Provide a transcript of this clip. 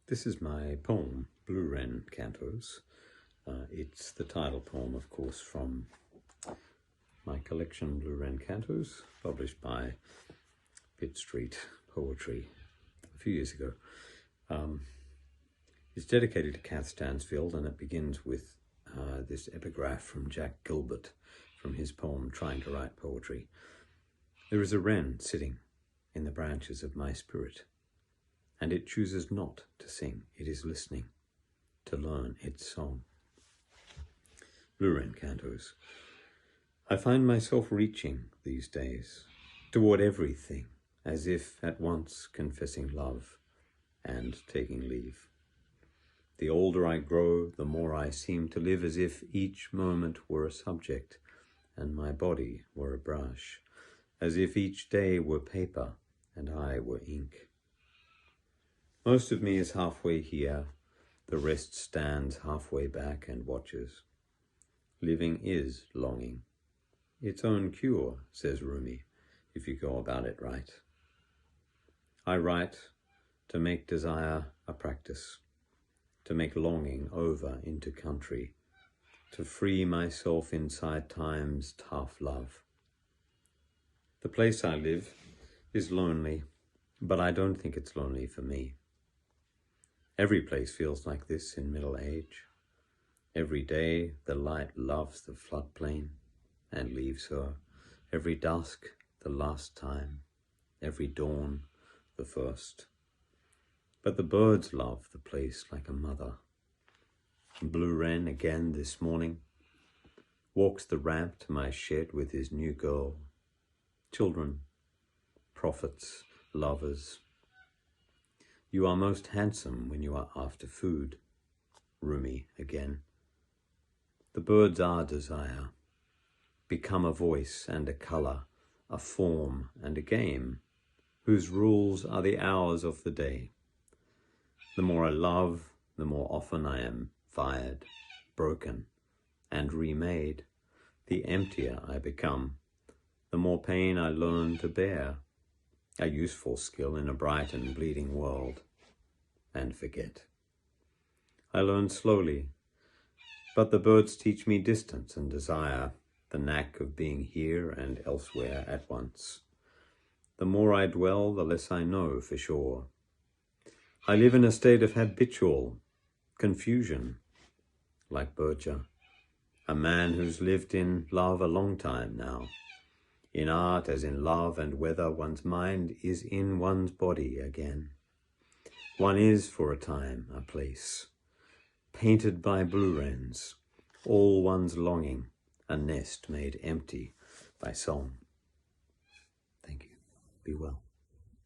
This is my poem, Bluewren, Cantos. It's the title poem, of course, from my collection, Bluewren Cantos, published by Pitt Street Poetry a few years ago. It's dedicated to Kath Stansfield, and it begins with this epigraph from Jack Gilbert from his poem, Trying to Write Poetry. There is a wren sitting in the branches of my spirit, and it chooses not to sing. It is listening to learn its song. Bluewren Cantos. I find myself reaching these days toward everything, as if at once confessing love and taking leave. The older I grow, the more I seem to live as if each moment were a subject and my body were a brush, as if each day were paper and I were ink. Most of me is halfway here, the rest stands halfway back and watches. Living is longing. Its own cure, says Rumi, if you go about it right. I write to make desire a practice, to make longing over into country, to free myself inside time's tough love. The place I live is lonely, but I don't think it's lonely for me. Every place feels like this in middle age. Every day the light loves the floodplain and leaves her. Every dusk the last time, every dawn the first. But the birds love the place like a mother. Bluewren again this morning walks the ramp to my shed with his new girl. Children, prophets, lovers. You are most handsome when you are after food. Rumi again. The birds are desire, become a voice and a colour, a form and a game, whose rules are the hours of the day. The more I love, the more often I am fired, broken, and remade. The emptier I become, the more pain I learn to bear. A useful skill in a bright and bleeding world, and forget. I learn slowly, but the birds teach me distance and desire, the knack of being here and elsewhere at once. The more I dwell, the less I know for sure. I live in a state of habitual confusion, like Bircher, a man who's lived in love a long time now. In art, as in love and weather, one's mind is in one's body again. One is, for a time, a place, painted by bluewrens, all one's longing, a nest made empty by song. Thank you. Be well.